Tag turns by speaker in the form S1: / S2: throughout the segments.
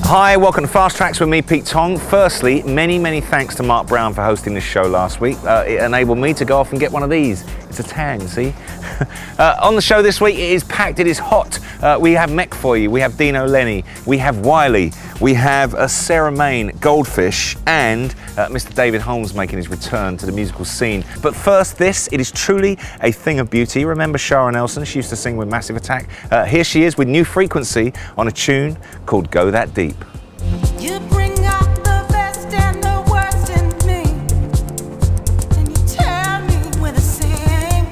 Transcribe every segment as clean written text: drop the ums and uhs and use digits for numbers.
S1: Hi, welcome to Fast Tracks with me, Pete Tong. Firstly, many thanks to Mark Brown for hosting this show last week. It enabled me to go off and get one of these. It's a Tang, see? On the show this week, it is packed, it is hot. We have Meck for you, we have Dino, Lenny, we have Wiley, we have Sarah Main, Goldfish, and Mr. David Holmes making his return to the musical scene. But first, it is truly a thing of beauty. Remember Shara Nelson? She used to sing with Massive Attack. Here she is with New Frequency on a tune called Go That Deep.
S2: You bring out the best and the worst in me, and you tell me we're the same,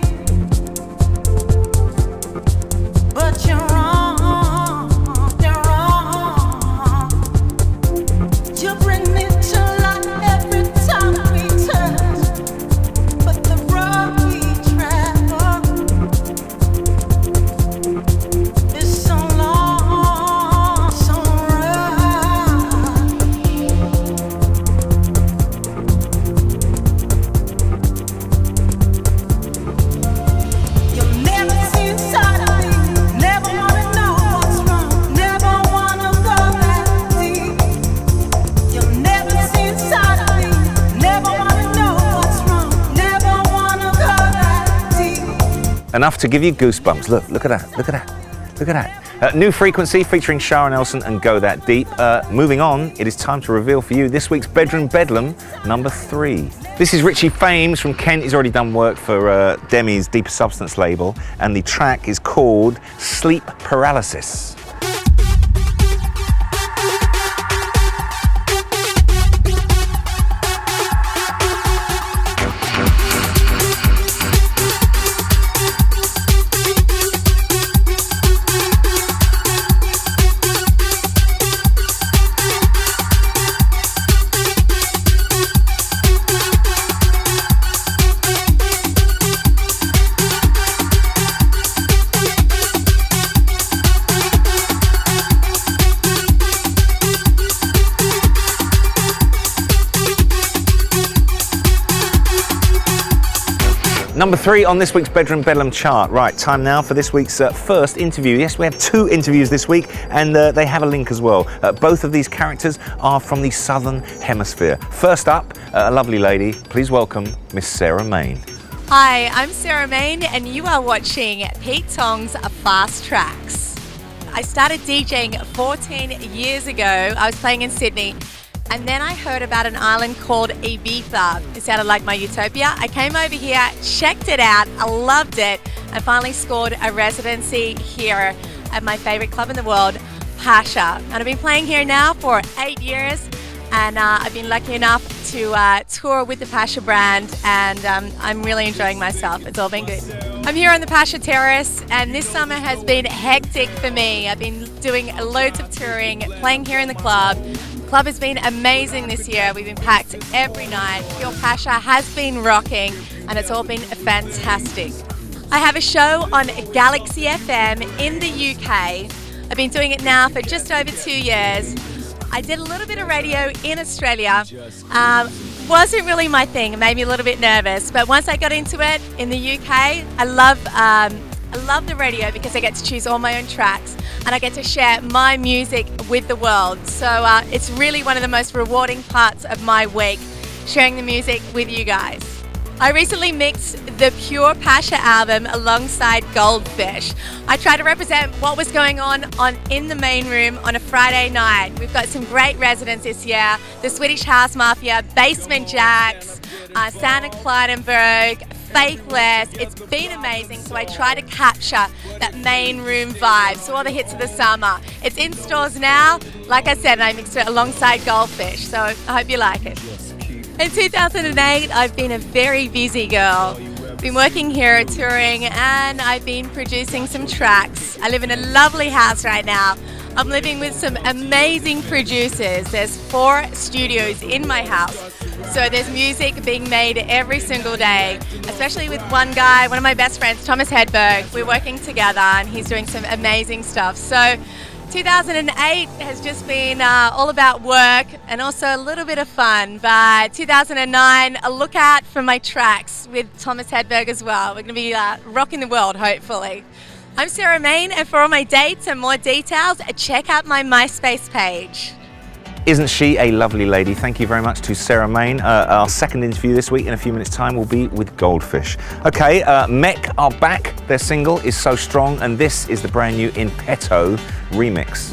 S2: but you're wrong, you bring me to life every time we touch, but the road we travel is so long, so
S1: Enough to give you goosebumps. Look at that, look at that, look at that. New Frequency featuring Shara Nelson and Go That Deep. Moving on, it is time to reveal for you this week's Bedroom Bedlam, number 3. This is Richie Fames from Kent. He's already done work for Demi's Deeper Substance label, and the track is called Sleep Paralysis. Number 3 on this week's Bedroom Bedlam chart. Right, time now for this week's first interview. Yes, we have 2 interviews this week, and they have a link as well. Both of these characters are from the Southern Hemisphere. First up, a lovely lady. Please welcome Miss Sarah Main.
S3: Hi, I'm Sarah Main, and you are watching Pete Tong's Fast Tracks. I started DJing 14 years ago. I was playing in Sydney. And then I heard about an island called Ibiza. It sounded like my utopia. I came over here, checked it out, I loved it, and finally scored a residency here at my favorite club in the world, Pasha. And I've been playing here now for 8 years, and I've been lucky enough to tour with the Pasha brand, and I'm really enjoying myself. It's all been good. I'm here on the Pasha Terrace, and this summer has been hectic for me. I've been doing loads of touring, playing here in the club. The club has been amazing this year. We've been packed every night. Pure Pasha has been rocking, and it's all been fantastic. I have a show on Galaxy FM in the UK. I've been doing it now for just over 2 years. I did a little bit of radio in Australia. Wasn't really my thing. It made me a little bit nervous, but once I got into it in the UK, I love the radio because I get to choose all my own tracks and I get to share my music with the world. So it's really one of the most rewarding parts of my week, sharing the music with you guys. I recently mixed the Pure Pasha album alongside Goldfish. I tried to represent what was going on in the main room on a Friday night. We've got some great residents this year: the Swedish House Mafia, Basement Jacks, Santa Clydenberg, Faithless. It's been amazing, so I try to capture that main room vibe, so all the hits of the summer. It's in stores now. Like I said, I mixed it alongside Goldfish, so I hope you like it. In 2008, I've been a very busy girl. Been working here, touring, and I've been producing some tracks. I live in a lovely house right now. I'm living with some amazing producers. There's 4 studios in my house. So there's music being made every single day, especially with one guy, one of my best friends, Thomas Hedberg. We're working together and he's doing some amazing stuff. So 2008 has just been all about work and also a little bit of fun. But 2009, a look out for my tracks with Thomas Hedberg as well. We're going to be rocking the world, hopefully. I'm Sarah Main, and for all my dates and more details, check out my MySpace page.
S1: Isn't she a lovely lady? Thank you very much to Sarah Main. Our second interview this week in a few minutes' time will be with Goldfish. Okay, Meck are back. Their single is So Strong, and this is the brand new Inpetto remix.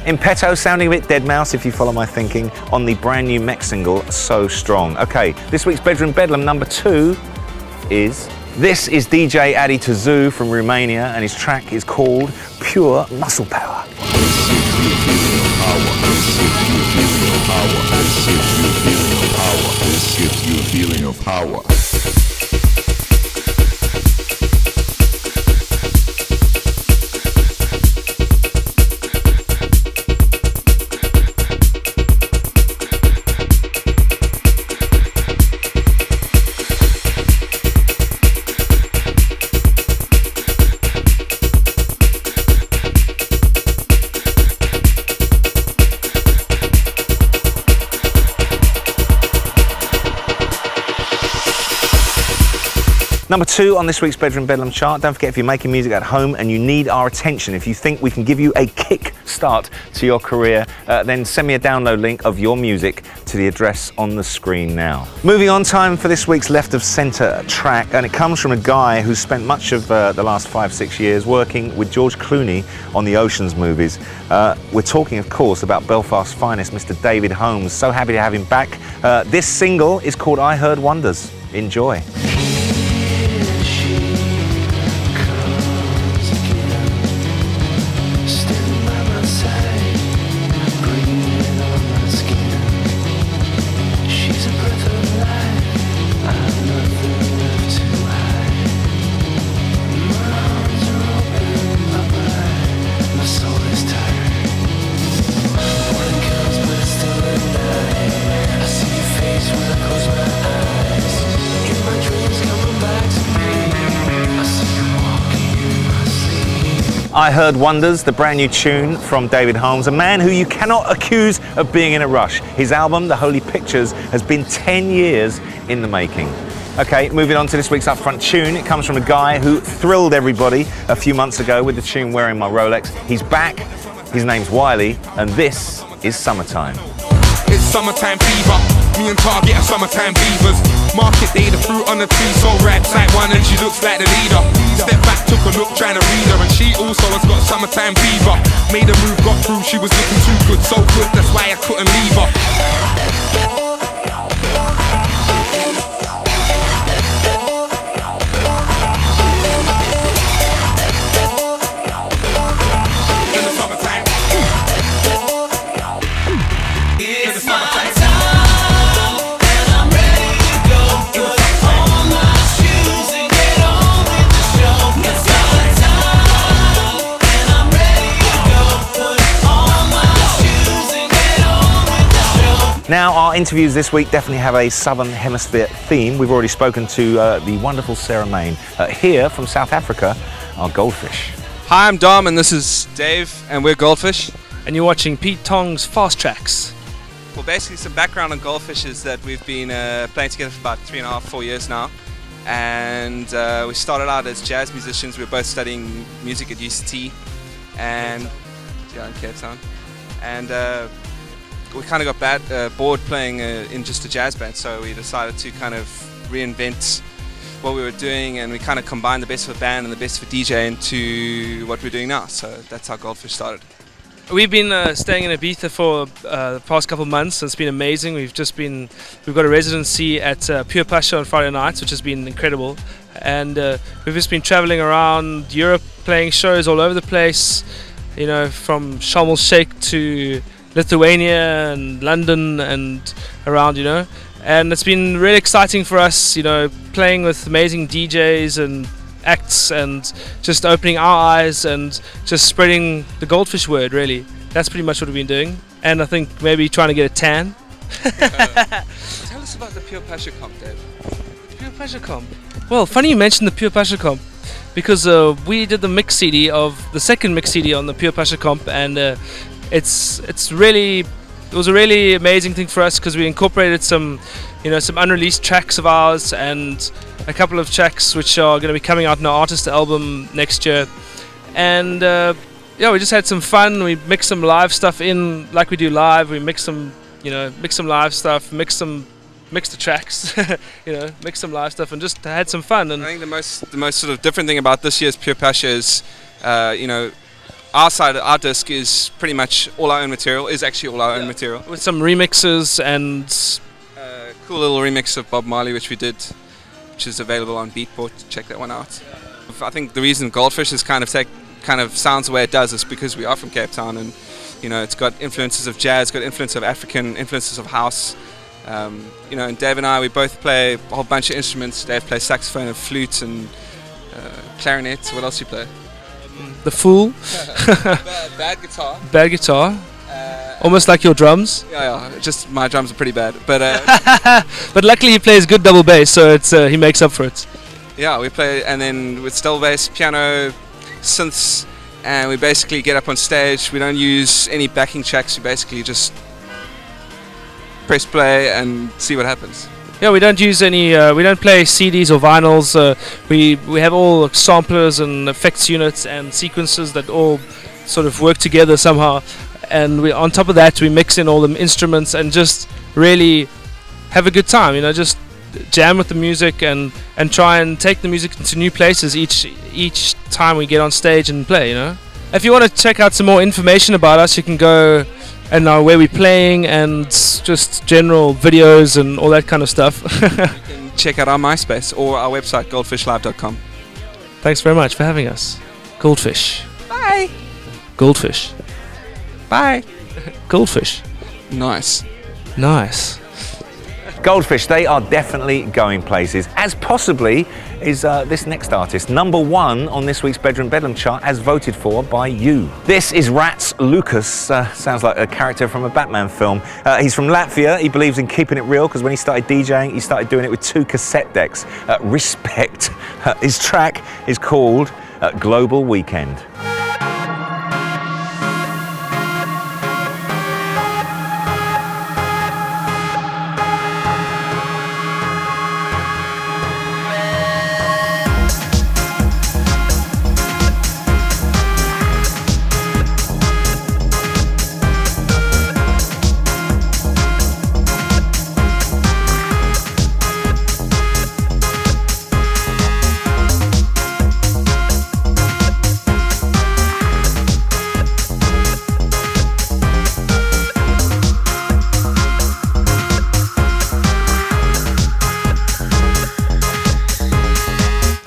S1: Inpetto sounding a bit dead mouse if you follow my thinking on the brand new Meck single So Strong. Okay, this week's Bedroom Bedlam number 2 is DJ Adi Tazu from Romania, and his track is called Pure Muscle Power.
S4: This gives you a feeling of power.
S1: Number 2 on this week's Bedroom Bedlam chart. Don't forget, if you're making music at home and you need our attention, if you think we can give you a kick start to your career, then send me a download link of your music to the address on the screen now. Moving on, time for this week's Left of Centre track, and it comes from a guy who spent much of the last 5-6 years working with George Clooney on the Ocean's movies. We're talking, of course, about Belfast's finest, Mr. David Holmes. So happy to have him back. This single is called I Heard Wonders. Enjoy. I Heard Wonders, the brand new tune from David Holmes, a man who you cannot accuse of being in a rush. His album, The Holy Pictures, has been 10 years in the making. Okay, moving on to this week's upfront tune. It comes from a guy who thrilled everybody a few months ago with the tune Wearing My Rolex. He's back, his name's Wiley, and this is Summertime.
S5: It's summertime fever, me and Target are summertime beavers. Market day, the fruit on the tree, so red type one and she looks like the leader. Step back, took a look, trying to read her, and she also has got summertime fever. Made a move, got through, she was looking too good, so good, that's why I couldn't leave her.
S1: Now, our interviews this week definitely have a Southern Hemisphere theme. We've already spoken to the wonderful Sarah Main. Here from South Africa are Goldfish.
S6: Hi, I'm Dom and this is Dave and we're Goldfish.
S7: And you're watching Pete Tong's Fast Tracks.
S6: Well, basically some background on Goldfish is that we've been playing together for about 3.5, 4 years now. And we started out as jazz musicians. We were both studying music at UCT and in Cape Town. And we kind of got bored playing in just a jazz band, so we decided to kind of reinvent what we were doing, and we kind of combined the best of the band and the best of DJ into what we're doing now. So that's how Goldfish started.
S7: We've been staying in Ibiza for the past couple of months, and it's been amazing. We've got a residency at Pure Pasha on Friday nights, which has been incredible. And we've just been traveling around Europe, playing shows all over the place, you know, from Sharm el Sheikh to Lithuania and London and around, you know. And it's been really exciting for us, you know, playing with amazing DJs and acts and just opening our eyes and just spreading the Goldfish word, really. That's pretty much what we've been doing. And I think maybe trying to get a tan.
S6: Tell us about the Pure Pleasure Comp, Dave.
S7: Pure Pleasure Comp. Well, funny you mentioned the Pure Pleasure Comp, because we did the mix CD of the second mix CD on the Pure Pleasure Comp, and it was a really amazing thing for us because we incorporated some, you know, some unreleased tracks of ours and a couple of tracks which are going to be coming out in our artist album next year, and yeah, we just had some fun. We mixed some live stuff in like we do live. We mix some, you know, mix some live stuff, mix the tracks, you know, mix some live stuff, and just had some fun. And
S6: I think the most sort of different thing about this year's Pure Pleasure is, you know, our side, our disc is pretty much all our own material. Is actually all our own material
S7: with some remixes and
S6: cool little remix of Bob Marley, which we did, which is available on Beatport. Check that one out. I think the reason Goldfish is kind of sounds the way it does is because we are from Cape Town, and you know, it's got influences of jazz, got influence of African, influences of house. You know, and Dave and I, we both play a whole bunch of instruments. Dave plays saxophone and flute and clarinet. What else do you play?
S7: The Fool.
S6: Bad guitar.
S7: Bad guitar. Almost like your drums.
S6: Yeah, just my drums are pretty bad. But
S7: but luckily he plays good double bass, so it's he makes up for it.
S6: Yeah, we play, and then with double bass, piano, synths, and we basically get up on stage. We don't use any backing tracks. We basically just press play and see what happens.
S7: Yeah, we don't use any. We don't play CDs or vinyls. We have all samplers and effects units and sequences that all sort of work together somehow. And we, on top of that, we mix in all the instruments and just really have a good time. You know, just jam with the music and try and take the music into new places each time we get on stage and play. You know, if you want to check out some more information about us, you can go and where we're playing and just general videos and all that kind of stuff.
S6: You can check out our MySpace or our website, goldfishlive.com.
S7: Thanks very much for having us. Goldfish.
S6: Bye.
S7: Goldfish.
S6: Bye.
S7: Goldfish.
S6: Nice.
S7: Nice.
S1: Goldfish, they are definitely going places, as possibly is this next artist, #1 on this week's Bedroom Bedlam chart, as voted for by you. This is Rats Lucas, sounds like a character from a Batman film. He's from Latvia. He believes in keeping it real, because when he started DJing, he started doing it with 2 cassette decks. Respect. His track is called Global Weekend.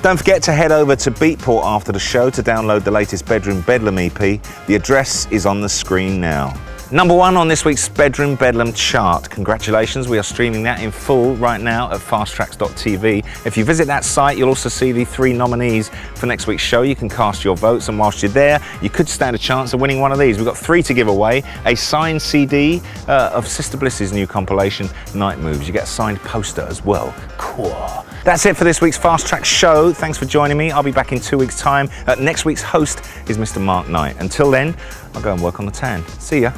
S1: Don't forget to head over to Beatport after the show to download the latest Bedroom Bedlam EP. The address is on the screen now. #1 on this week's Bedroom Bedlam chart. Congratulations, we are streaming that in full right now at fasttracks.tv. If you visit that site, you'll also see the 3 nominees for next week's show. You can cast your votes, and whilst you're there, you could stand a chance of winning one of these. We've got 3 to give away: a signed CD of Sister Bliss's new compilation, Night Moves. You get a signed poster as well. Cool. That's it for this week's Fast Track show. Thanks for joining me. I'll be back in 2 weeks' time. Next week's host is Mr. Mark Knight. Until then, I'll go and work on the tan. See ya.